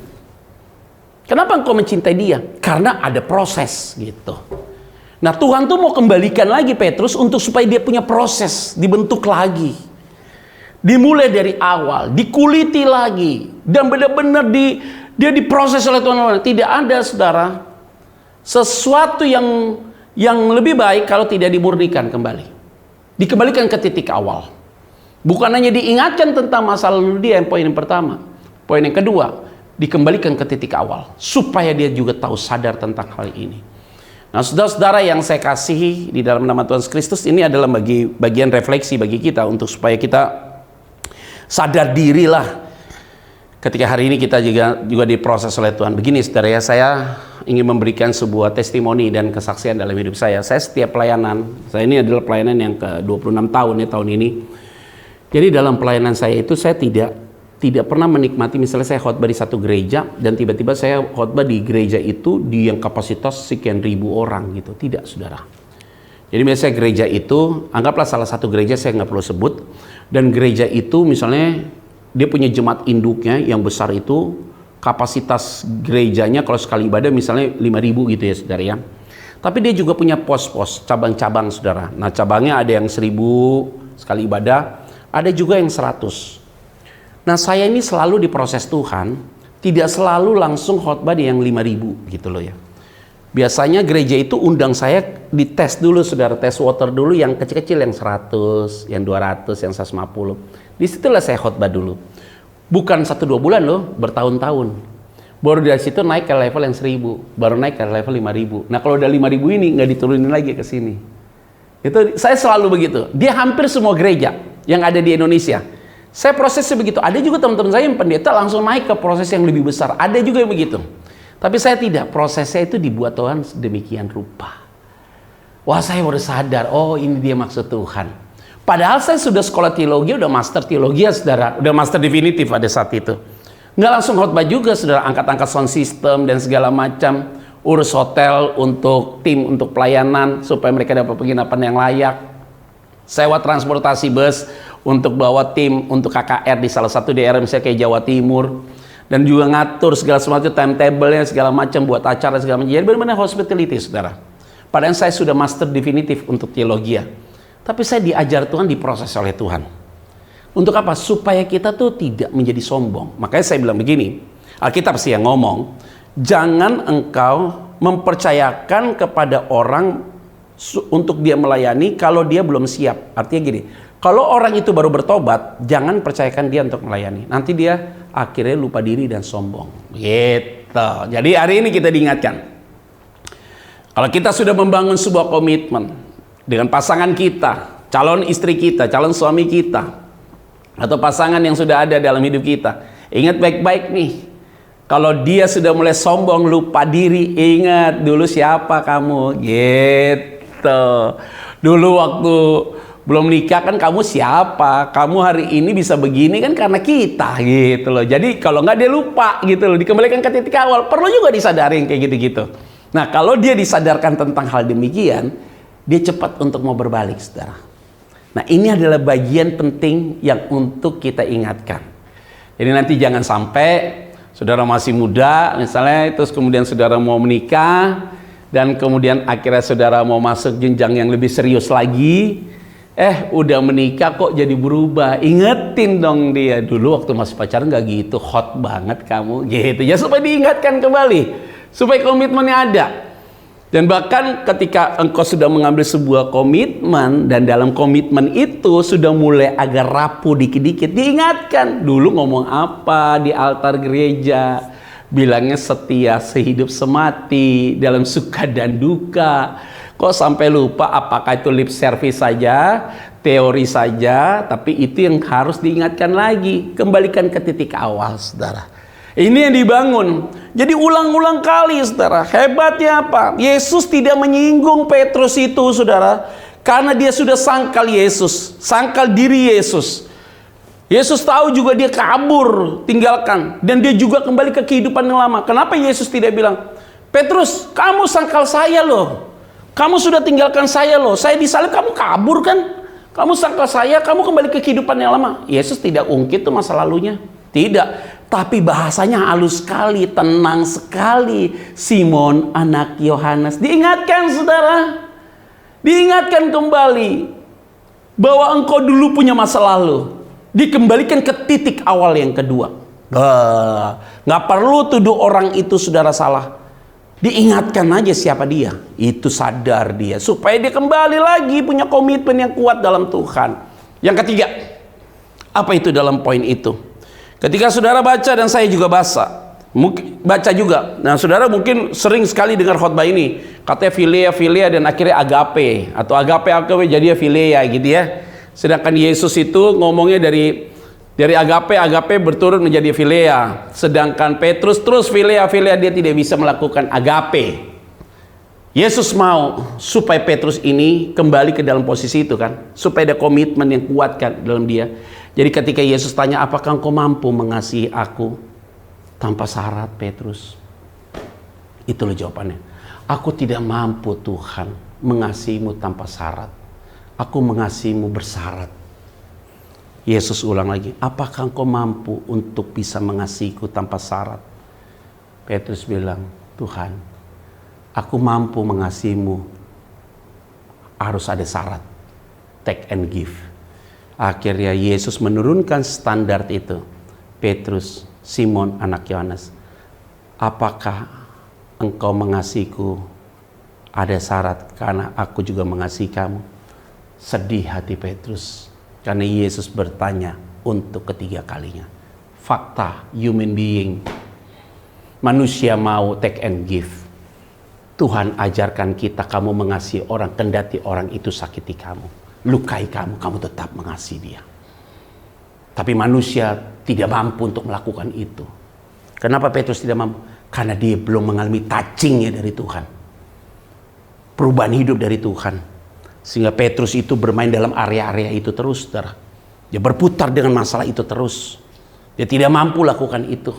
Kenapa engkau mencintai dia? Karena ada proses gitu. Nah Tuhan tuh mau kembalikan lagi Petrus untuk supaya dia punya proses, dibentuk lagi. Dimulai dari awal, dikuliti lagi, dan benar-benar dia diproses oleh Tuhan. Tidak ada, saudara, sesuatu yang lebih baik kalau tidak dimurnikan kembali, dikembalikan ke titik awal. Bukan hanya diingatkan tentang masa lalu dia, yang poin yang pertama. Poin yang kedua, dikembalikan ke titik awal, supaya dia juga tahu sadar tentang hal ini. Nah, saudara-saudara yang saya kasihi di dalam nama Tuhan Kristus, ini adalah bagian refleksi bagi kita untuk supaya kita sadar dirilah ketika hari ini kita juga diproses oleh Tuhan. Begini saudara ya, saya ingin memberikan sebuah testimoni dan kesaksian dalam hidup saya. Saya setiap pelayanan, saya ini adalah pelayanan yang ke-26 tahun ya tahun ini. Jadi dalam pelayanan saya itu saya tidak pernah menikmati misalnya saya khotbah di satu gereja dan tiba-tiba saya khotbah di gereja itu di yang kapasitas sekian ribu orang gitu. Tidak saudara. Jadi biasanya gereja itu, anggaplah salah satu gereja saya nggak perlu sebut, dan gereja itu misalnya dia punya jemaat induknya yang besar itu, kapasitas gerejanya kalau sekali ibadah misalnya 5.000 gitu ya saudara ya. Tapi dia juga punya pos-pos, cabang-cabang saudara. Nah cabangnya ada yang 1.000 sekali ibadah, ada juga yang 100. Nah saya ini selalu diproses Tuhan, tidak selalu langsung khotbah di yang 5.000 gitu loh ya. Biasanya gereja itu undang saya dites dulu saudara, tes water dulu yang kecil-kecil, yang 100, yang 200, yang 150. Disitulah saya khotbah dulu. Bukan 1-2 bulan loh, bertahun-tahun. Baru dari situ naik ke level yang 1.000, baru naik ke level 5.000. Nah kalau udah 5.000 ini nggak diturunin lagi ke sini. Itu saya selalu begitu. Dia hampir semua gereja yang ada di Indonesia. Saya prosesnya begitu. Ada juga teman-teman saya yang pendeta langsung naik ke proses yang lebih besar. Ada juga yang begitu. Tapi saya tidak, prosesnya itu dibuat Tuhan sedemikian rupa. Wah saya baru sadar, oh ini dia maksud Tuhan. Padahal saya sudah sekolah teologi, udah master teologi ya saudara, udah master definitif pada saat itu. Nggak langsung khotbah juga saudara, angkat-angkat sound system dan segala macam. Urus hotel untuk tim, untuk pelayanan, supaya mereka dapat penginapan yang layak. Sewa transportasi bus untuk bawa tim, untuk KKR di salah satu daerah misalnya kayak Jawa Timur. Dan juga ngatur segala sesuatu, timetable-nya segala macam, buat acara segala macam. Jadi benar-benar hospitality, saudara. Padahal saya sudah master definitif untuk teologi. Tapi saya diajar Tuhan, diproses oleh Tuhan. Untuk apa? Supaya kita tuh tidak menjadi sombong. Makanya saya bilang begini, Alkitab sih yang ngomong, jangan engkau mempercayakan kepada orang untuk dia melayani kalau dia belum siap. Artinya gini, kalau orang itu baru bertobat, jangan percayakan dia untuk melayani. Nanti dia akhirnya lupa diri dan sombong. Gitu. Jadi hari ini kita diingatkan. Kalau kita sudah membangun sebuah komitmen dengan pasangan kita, calon istri kita, calon suami kita, atau pasangan yang sudah ada dalam hidup kita, ingat baik-baik nih. Kalau dia sudah mulai sombong, lupa diri, ingat dulu siapa kamu, gitu. Dulu waktu belum nikah kan kamu siapa, kamu hari ini bisa begini kan karena kita, gitu loh. Jadi kalau nggak dia lupa, gitu loh, dikembalikan ke titik awal. Perlu juga disadarin kayak gitu-gitu. Nah, kalau dia disadarkan tentang hal demikian, dia cepat untuk mau berbalik, saudara. Nah, ini adalah bagian penting yang untuk kita ingatkan. Jadi nanti jangan sampai saudara masih muda, misalnya, terus kemudian saudara mau menikah, dan kemudian akhirnya saudara mau masuk jenjang yang lebih serius lagi, udah menikah kok jadi berubah. Ingetin dong dia, dulu waktu masih pacaran gak gitu, hot banget kamu, gitu ya, supaya diingatkan kembali, supaya komitmennya ada. Dan bahkan ketika engkau sudah mengambil sebuah komitmen, dan dalam komitmen itu sudah mulai agak rapuh dikit-dikit, diingatkan. Dulu ngomong apa di altar gereja, bilangnya setia sehidup semati, dalam suka dan duka. Kok sampai lupa apakah itu lip service saja, teori saja, tapi itu yang harus diingatkan lagi. Kembalikan ke titik awal, saudara. Ini yang dibangun. Jadi ulang-ulang kali, saudara. Hebatnya apa? Yesus tidak menyinggung Petrus itu, saudara. Karena dia sudah sangkal Yesus. Sangkal diri Yesus. Yesus tahu juga dia kabur, tinggalkan. Dan dia juga kembali ke kehidupan yang lama. Kenapa Yesus tidak bilang, Petrus, kamu sangkal saya loh. Kamu sudah tinggalkan saya loh. Saya disalib, kamu kabur kan? Kamu sangkal saya, kamu kembali ke kehidupan yang lama. Yesus tidak ungkit tuh masa lalunya. Tidak. Tapi bahasanya halus sekali, tenang sekali. Simon anak Yohanes. Diingatkan, saudara. Diingatkan kembali bahwa engkau dulu punya masa lalu. Dikembalikan ke titik awal yang kedua. Nggak perlu tuduh orang itu saudara salah. Diingatkan aja siapa dia. Itu sadar dia. Supaya dia kembali lagi punya komitmen yang kuat dalam Tuhan. Yang ketiga. Apa itu dalam poin itu? Ketika saudara baca dan saya juga baca juga. Nah, saudara mungkin sering sekali dengar khotbah ini. Katanya filia dan akhirnya agape. Atau agape jadinya filia gitu ya. Sedangkan Yesus itu ngomongnya dari agape berturun menjadi filia. Sedangkan Petrus terus filia dia tidak bisa melakukan agape. Yesus mau supaya Petrus ini kembali ke dalam posisi itu kan. Supaya ada komitmen yang kuat kan dalam dia. Jadi ketika Yesus tanya, apakah engkau mampu mengasihi aku tanpa syarat, Petrus? Itulah jawabannya. Aku tidak mampu, Tuhan, mengasihimu tanpa syarat. Aku mengasihimu bersyarat. Yesus ulang lagi, apakah engkau mampu untuk bisa mengasihiku tanpa syarat? Petrus bilang, Tuhan, aku mampu mengasihimu, harus ada syarat. Take and give. Akhirnya Yesus menurunkan standar itu. Petrus, Simon anak Yohanes, apakah engkau mengasihiku? Ada syarat, karena aku juga mengasihi kamu. Sedih hati Petrus, karena Yesus bertanya untuk ketiga kalinya. Fakta, human being, manusia mau take and give. Tuhan ajarkan kita, kamu mengasihi orang, kendati orang itu sakiti kamu, lukai kamu, kamu tetap mengasihi dia. Tapi manusia tidak mampu untuk melakukan itu. Kenapa Petrus tidak mampu? Karena dia belum mengalami touchingnya dari Tuhan. Perubahan hidup dari Tuhan. Sehingga Petrus itu bermain dalam area-area itu terus, saudara. Dia berputar dengan masalah itu terus. Dia tidak mampu lakukan itu.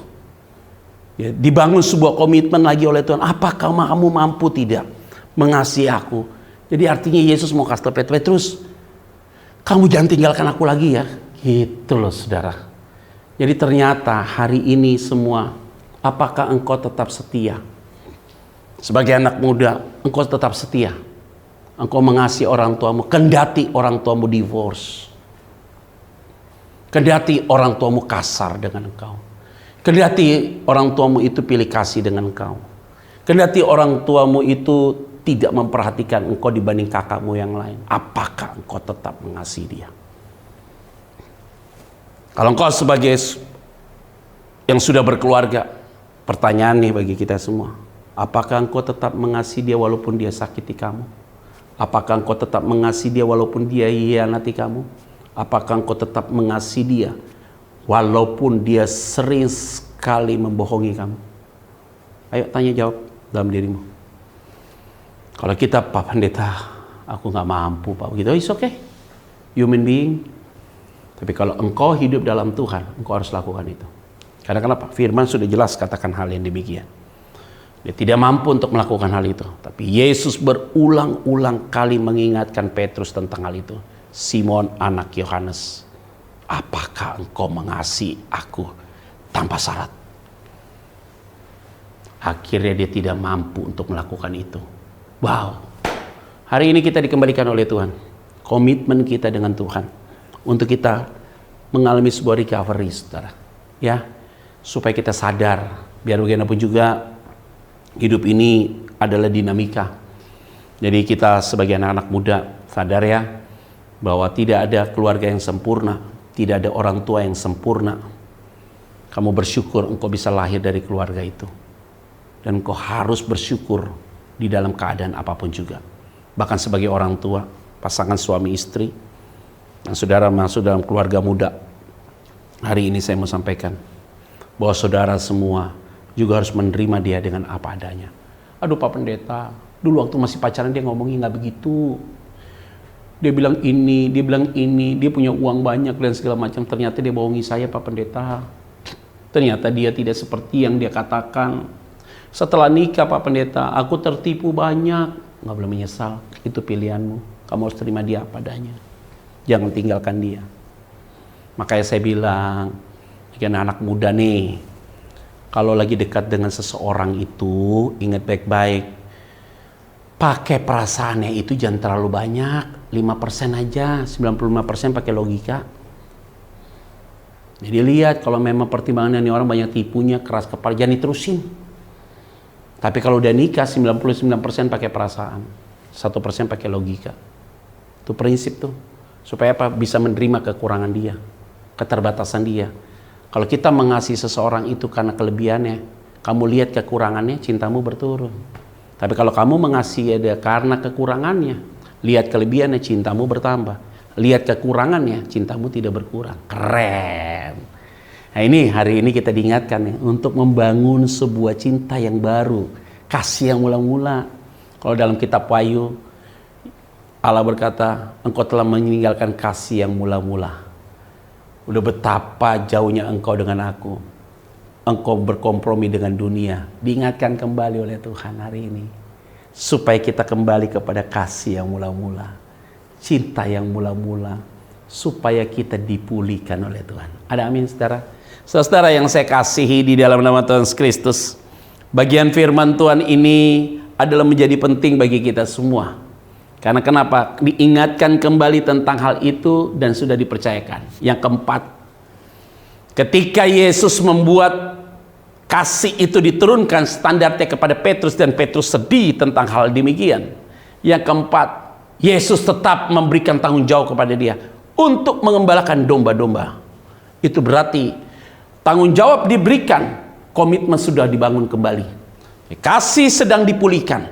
Ya, dibangun sebuah komitmen lagi oleh Tuhan. Apakah kamu mampu tidak mengasihi aku? Jadi artinya Yesus mau kasih tahu Petrus, kamu jangan tinggalkan aku lagi ya. Gitu loh, saudara. Jadi ternyata hari ini semua, apakah engkau tetap setia? Sebagai anak muda, engkau tetap setia. Engkau mengasihi orang tuamu, kendati orang tuamu divorce. Kendati orang tuamu kasar dengan engkau. Kendati orang tuamu itu pilih kasih dengan engkau. Kendati orang tuamu itu tidak memperhatikan engkau dibanding kakakmu yang lain. Apakah engkau tetap mengasihi dia? Kalau engkau sebagai yang sudah berkeluarga, pertanyaan nih bagi kita semua. Apakah engkau tetap mengasihi dia walaupun dia sakiti kamu? Apakah engkau tetap mengasihi dia walaupun dia hianati kamu? Apakah engkau tetap mengasihi dia walaupun dia sering kali membohongi kamu? Ayo tanya jawab dalam dirimu. Kalau kita, Pak Pendeta, aku nggak mampu, Pak. Begitu, it's okay. Human being. Tapi kalau engkau hidup dalam Tuhan, engkau harus lakukan itu. Karena kenapa? Firman sudah jelas katakan hal yang demikian. Dia tidak mampu untuk melakukan hal itu. Tapi Yesus berulang-ulang kali mengingatkan Petrus tentang hal itu. Simon anak Yohanes, apakah engkau mengasihi aku tanpa syarat? Akhirnya dia tidak mampu untuk melakukan itu. Wow. Hari ini kita dikembalikan oleh Tuhan. Komitmen kita dengan Tuhan untuk kita mengalami sebuah recovery, saudara. Ya, supaya kita sadar, biar bagaimanapun juga hidup ini adalah dinamika. Jadi kita sebagai anak-anak muda sadar ya, bahwa tidak ada keluarga yang sempurna, tidak ada orang tua yang sempurna. Kamu bersyukur engkau bisa lahir dari keluarga itu. Dan engkau harus bersyukur di dalam keadaan apapun juga. Bahkan sebagai orang tua, pasangan suami istri, dan saudara masuk dalam keluarga muda. Hari ini saya mau sampaikan bahwa saudara semua juga harus menerima dia dengan apa adanya. Aduh Pak Pendeta, dulu waktu masih pacaran dia ngomongnya nggak begitu. Dia bilang ini, dia bilang ini, dia punya uang banyak dan segala macam. Ternyata dia bohongi saya Pak Pendeta. Ternyata dia tidak seperti yang dia katakan. Setelah nikah Pak Pendeta, aku tertipu banyak. Nggak boleh menyesal, itu pilihanmu. Kamu harus terima dia apa adanya. Jangan tinggalkan dia. Makanya saya bilang, jika anak muda nih, kalau lagi dekat dengan seseorang itu, ingat baik-baik. Pakai perasaannya itu jangan terlalu banyak. 5% aja, 95% pakai logika. Jadi lihat kalau memang pertimbangannya ini orang banyak tipunya, keras kepala, jangan diterusin. Tapi kalau udah nikah 99% pakai perasaan, 1% pakai logika. Itu prinsip tuh. Supaya apa? Bisa menerima kekurangan dia, keterbatasan dia. Kalau kita mengasihi seseorang itu karena kelebihannya, kamu lihat kekurangannya, cintamu berturun. Tapi kalau kamu mengasihi dia karena kekurangannya, lihat kelebihannya, cintamu bertambah. Lihat kekurangannya, cintamu tidak berkurang. Keren. Nah ini hari ini kita diingatkan nih, untuk membangun sebuah cinta yang baru. Kasih yang mula-mula. Kalau dalam kitab Wahyu, Allah berkata, engkau telah meninggalkan kasih yang mula-mula. Udah betapa jauhnya engkau dengan aku. Engkau berkompromi dengan dunia. Diingatkan kembali oleh Tuhan hari ini. Supaya kita kembali kepada kasih yang mula-mula. Cinta yang mula-mula. Supaya kita dipulihkan oleh Tuhan. Ada amin saudara? Saudara yang saya kasihi di dalam nama Tuhan Yesus Kristus. Bagian firman Tuhan ini adalah menjadi penting bagi kita semua. Karena kenapa? Diingatkan kembali tentang hal itu dan sudah dipercayakan. Yang keempat, ketika Yesus membuat kasih itu diturunkan standarnya kepada Petrus dan Petrus sedih tentang hal demikian. Yang keempat, Yesus tetap memberikan tanggung jawab kepada dia untuk mengembalakan domba-domba. Itu berarti tanggung jawab diberikan, komitmen sudah dibangun kembali. Kasih sedang dipulihkan.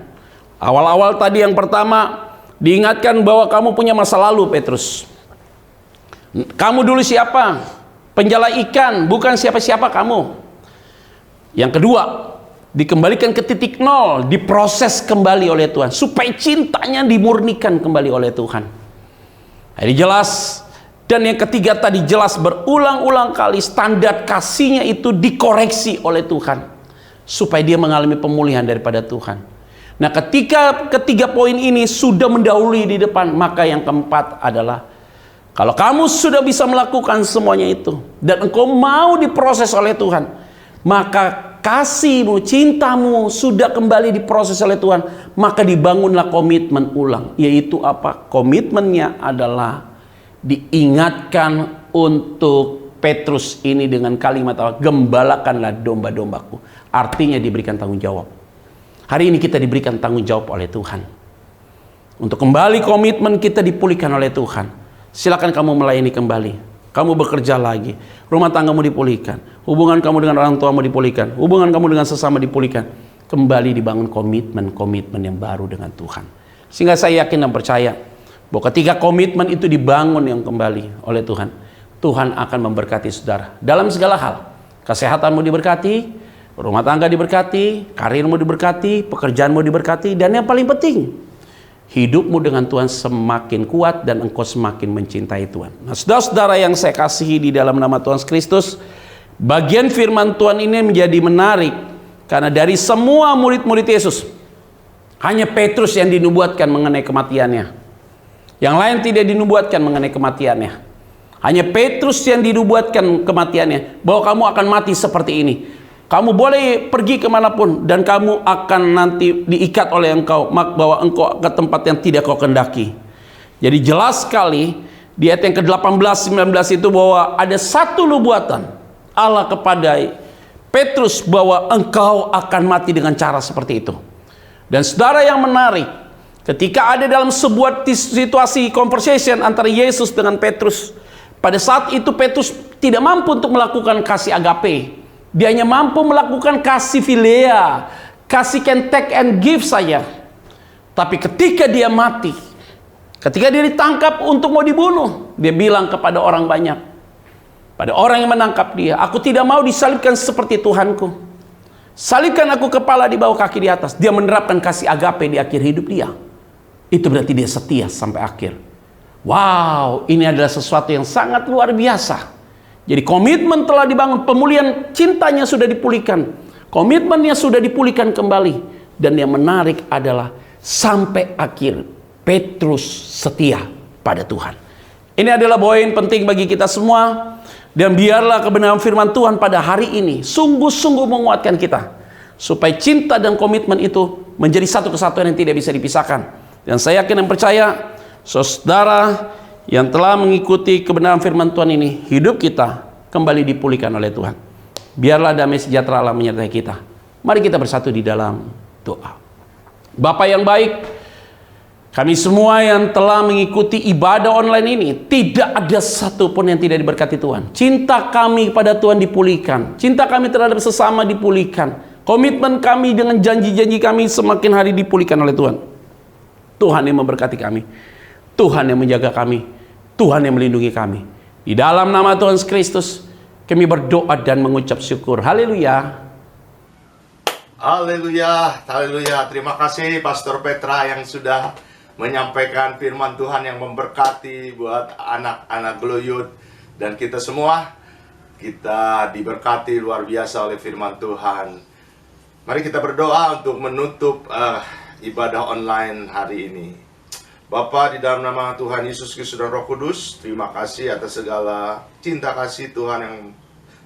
Awal-awal tadi yang pertama, diingatkan bahwa kamu punya masa lalu, Petrus. Kamu dulu siapa? Penjala ikan, bukan siapa-siapa kamu. Yang kedua, dikembalikan ke titik nol, diproses kembali oleh Tuhan. Supaya cintanya dimurnikan kembali oleh Tuhan. Ini jelas. Dan yang ketiga tadi jelas berulang-ulang kali standar kasihnya itu dikoreksi oleh Tuhan. Supaya dia mengalami pemulihan daripada Tuhan. Nah ketika ketiga poin ini sudah mendahului di depan, maka yang keempat adalah kalau kamu sudah bisa melakukan semuanya itu dan engkau mau diproses oleh Tuhan, maka kasihmu, cintamu sudah kembali diproses oleh Tuhan, maka dibangunlah komitmen ulang. Yaitu apa? Komitmennya adalah diingatkan untuk Petrus ini dengan kalimat apa? Gembalakanlah domba-dombaku. Artinya diberikan tanggung jawab. Hari ini kita diberikan tanggung jawab oleh Tuhan. Untuk kembali komitmen kita dipulihkan oleh Tuhan. Silakan kamu melayani kembali. Kamu bekerja lagi. Rumah tanggamu dipulihkan. Hubungan kamu dengan orang tuamu dipulihkan. Hubungan kamu dengan sesama dipulihkan. Kembali dibangun komitmen-komitmen yang baru dengan Tuhan. Sehingga saya yakin dan percaya bahwa ketika komitmen itu dibangun yang kembali oleh Tuhan, Tuhan akan memberkati saudara dalam segala hal. Kesehatanmu diberkati, rumah tangga diberkati, karirmu diberkati, pekerjaanmu diberkati, dan yang paling penting, hidupmu dengan Tuhan semakin kuat dan engkau semakin mencintai Tuhan. Nah, saudara-saudara yang saya kasihi di dalam nama Tuhan Kristus, bagian firman Tuhan ini menjadi menarik karena dari semua murid-murid Yesus, hanya Petrus yang dinubuatkan mengenai kematiannya. Yang lain tidak dinubuatkan mengenai kematiannya. Hanya Petrus yang dinubuatkan kematiannya, bahwa kamu akan mati seperti ini. Kamu boleh pergi kemanapun dan kamu akan nanti diikat oleh engkau, bahwa engkau ke tempat yang tidak kau kendaki. Jadi jelas sekali di ayat yang ke-18, 19 itu bahwa ada satu nubuatan Allah kepada Petrus bahwa engkau akan mati dengan cara seperti itu. Dan saudara yang menarik, ketika ada dalam sebuah situasi conversation antara Yesus dengan Petrus, pada saat itu Petrus tidak mampu untuk melakukan kasih agape. Dia hanya mampu melakukan kasih philea, kasih can take and give saja. Tapi ketika dia mati, ketika dia ditangkap untuk mau dibunuh, dia bilang kepada orang banyak, pada orang yang menangkap dia, aku tidak mau disalibkan seperti Tuhanku. Salibkan aku kepala di bawah kaki di atas. Dia menerapkan kasih agape di akhir hidup dia. Itu berarti dia setia sampai akhir. Wow, ini adalah sesuatu yang sangat luar biasa. Jadi komitmen telah dibangun, pemulihan cintanya sudah dipulihkan, komitmennya sudah dipulihkan kembali. Dan yang menarik adalah sampai akhir Petrus setia pada Tuhan. Ini adalah poin penting bagi kita semua. Dan biarlah kebenaran firman Tuhan pada hari ini sungguh-sungguh menguatkan kita, supaya cinta dan komitmen itu menjadi satu kesatuan yang tidak bisa dipisahkan. Dan saya yakin dan percaya, saudara yang telah mengikuti kebenaran firman Tuhan ini, hidup kita kembali dipulihkan oleh Tuhan. Biarlah damai sejahtera Allah menyertai kita. Mari kita bersatu di dalam doa. Bapa yang baik, kami semua yang telah mengikuti ibadah online ini, tidak ada satupun yang tidak diberkati Tuhan. Cinta kami kepada Tuhan dipulihkan, cinta kami terhadap sesama dipulihkan, komitmen kami dengan janji-janji kami semakin hari dipulihkan oleh Tuhan. Tuhan yang memberkati kami, Tuhan yang menjaga kami, Tuhan yang melindungi kami. Di dalam nama Tuhan Kristus, kami berdoa dan mengucap syukur. Haleluya. Haleluya, haleluya. Terima kasih Pastor Petra yang sudah menyampaikan firman Tuhan yang memberkati buat anak-anak Glow Youth. Dan kita semua, kita diberkati luar biasa oleh firman Tuhan. Mari kita berdoa untuk menutup ibadah online hari ini. Bapa, di dalam nama Tuhan Yesus Kristus dan Roh Kudus, terima kasih atas segala cinta kasih Tuhan yang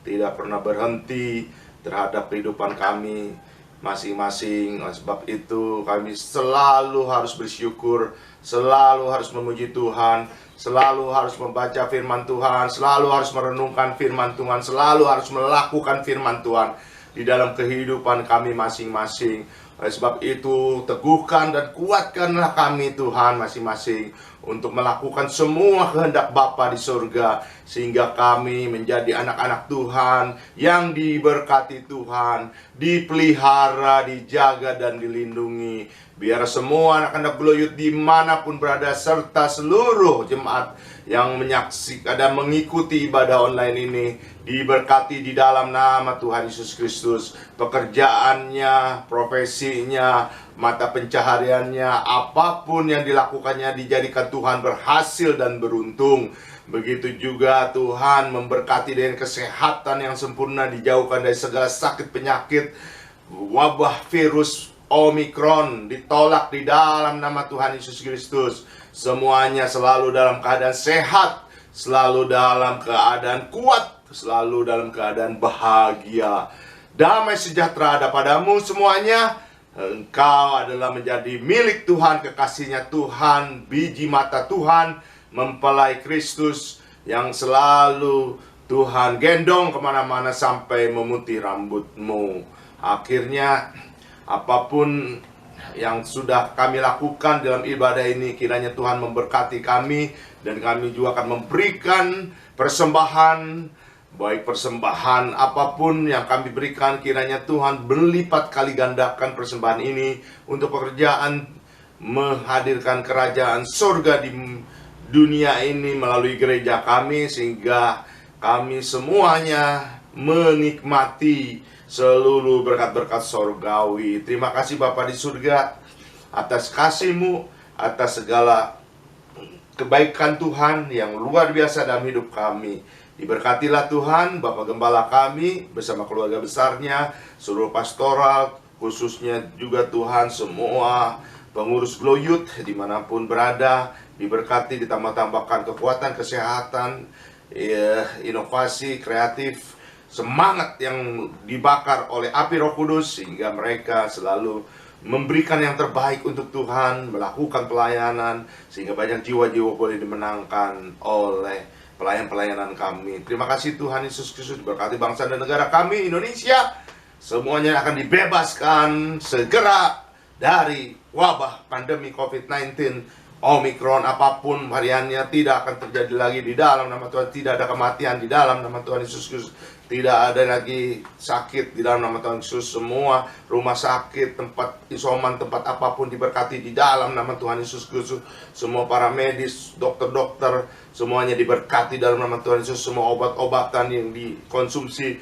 tidak pernah berhenti terhadap kehidupan kami masing-masing. Sebab itu kami selalu harus bersyukur, selalu harus memuji Tuhan, selalu harus membaca firman Tuhan, selalu harus merenungkan firman Tuhan, selalu harus melakukan firman Tuhan di dalam kehidupan kami masing-masing. Oleh sebab itu, teguhkan dan kuatkanlah kami Tuhan masing-masing untuk melakukan semua kehendak Bapa di surga, sehingga kami menjadi anak-anak Tuhan yang diberkati Tuhan, dipelihara, dijaga dan dilindungi. Biar semua anak-anak Glow Youth dimanapun berada, serta seluruh jemaat yang menyaksikan dan mengikuti ibadah online ini, diberkati di dalam nama Tuhan Yesus Kristus. Pekerjaannya, profesinya, mata pencahariannya, apapun yang dilakukannya dijadikan Tuhan berhasil dan beruntung. Begitu juga Tuhan memberkati dengan kesehatan yang sempurna, dijauhkan dari segala sakit penyakit, wabah virus Omikron ditolak di dalam nama Tuhan Yesus Kristus. Semuanya selalu dalam keadaan sehat, selalu dalam keadaan kuat, selalu dalam keadaan bahagia. Damai sejahtera ada padamu semuanya. Engkau adalah menjadi milik Tuhan, kekasihnya Tuhan, biji mata Tuhan, mempelai Kristus yang selalu Tuhan gendong kemana-mana sampai memutih rambutmu. Akhirnya, apapun yang sudah kami lakukan dalam ibadah ini, kiranya Tuhan memberkati kami, dan kami juga akan memberikan persembahan, baik persembahan apapun yang kami berikan, kiranya Tuhan berlipat kali gandakan persembahan ini untuk pekerjaan menghadirkan kerajaan surga di dunia ini melalui gereja kami, sehingga kami semuanya menikmati seluruh berkat-berkat sorgawi. Terima kasih Bapa di surga atas kasih-Mu, atas segala kebaikan Tuhan yang luar biasa dalam hidup kami. Diberkatilah Tuhan, Bapak Gembala kami bersama keluarga besarnya, seluruh pastoral, khususnya juga Tuhan semua pengurus Glow Youth dimanapun berada. Diberkati, ditambah-tambahkan kekuatan, kesehatan, inovasi, kreatif, semangat yang dibakar oleh api Roh Kudus, sehingga mereka selalu memberikan yang terbaik untuk Tuhan, melakukan pelayanan, sehingga banyak jiwa-jiwa boleh dimenangkan oleh pelayan-pelayanan kami. Terima kasih Tuhan Yesus Kristus, berkati bangsa dan negara kami, Indonesia. Semuanya akan dibebaskan segera dari wabah pandemi COVID-19. Omikron apapun variannya tidak akan terjadi lagi di dalam nama Tuhan. Tidak ada kematian di dalam nama Tuhan Yesus Kristus. Tidak ada lagi sakit di dalam nama Tuhan Yesus. Semua rumah sakit, tempat isoman, tempat apapun diberkati di dalam nama Tuhan Yesus Kristus. Semua para medis, dokter-dokter, semuanya diberkati dalam nama Tuhan Yesus. Semua obat-obatan yang dikonsumsi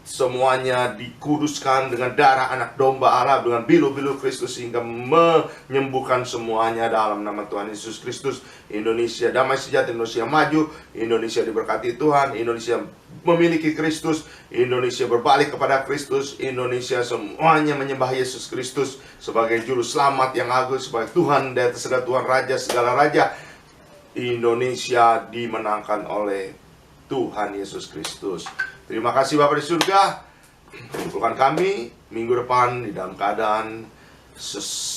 semuanya dikuduskan dengan darah anak domba Allah, dengan bilu-bilu Kristus, sehingga menyembuhkan semuanya dalam nama Tuhan Yesus Kristus. Indonesia damai sejahtera, Indonesia maju, Indonesia diberkati Tuhan, Indonesia memiliki Kristus, Indonesia berbalik kepada Kristus, Indonesia semuanya menyembah Yesus Kristus sebagai juru selamat yang agung, sebagai Tuhan dan segala Tuhan Raja segala Raja. Indonesia dimenangkan oleh Tuhan Yesus Kristus. Terima kasih Bapak di surga. Kumpulkan kami minggu depan di dalam keadaan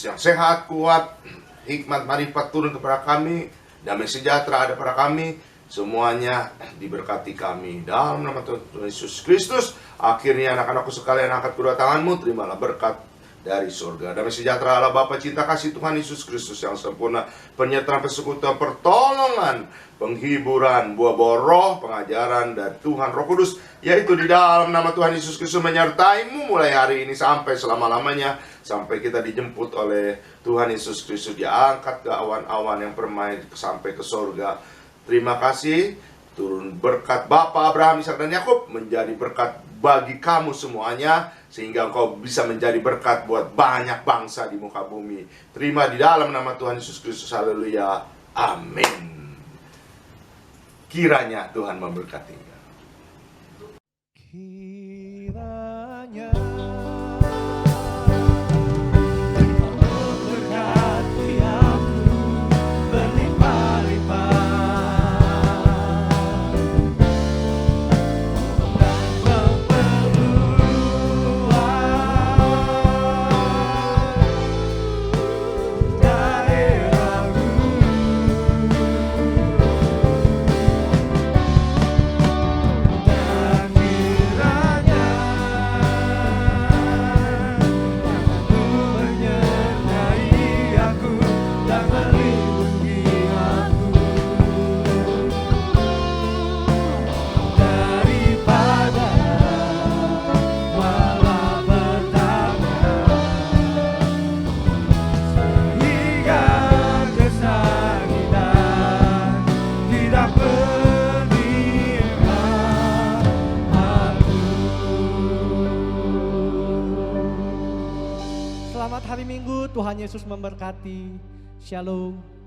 yang sehat, kuat, hikmat, marifat turun kepada kami, damai sejahtera ada pada kami. Semuanya diberkati kami dalam nama Tuhan Yesus Kristus. Akhirnya anak-anakku sekalian, angkat kedua tanganmu, terimalah berkat dari surga. Damai sejahtera Allah Bapa, cinta kasih Tuhan Yesus Kristus yang sempurna, penyertaan, persekutuan, pertolongan, penghiburan, buah-buah roh, pengajaran dari Tuhan Roh Kudus, yaitu di dalam nama Tuhan Yesus Kristus menyertaimu mulai hari ini sampai selama-lamanya, sampai kita dijemput oleh Tuhan Yesus Kristus, diangkat ke awan-awan yang permai sampai ke surga. Terima kasih. Turun berkat Bapa Abraham, Ishak dan Yakub menjadi berkat bagi kamu semuanya, sehingga engkau bisa menjadi berkat buat banyak bangsa di muka bumi. Terima di dalam nama Tuhan Yesus Kristus. Haleluya. Amin. Kiranya Tuhan memberkati. Kiranya memberkati aku berlimpah-limpah dan memperluas daerahku. Dan kiranya Tuhanku menyertai aku dan melindungi aku daripada malapetaka, sehingga kesakitan tidak menimpa aku. Selamat hari Minggu, Tuhan Yesus memberkati. Shalom.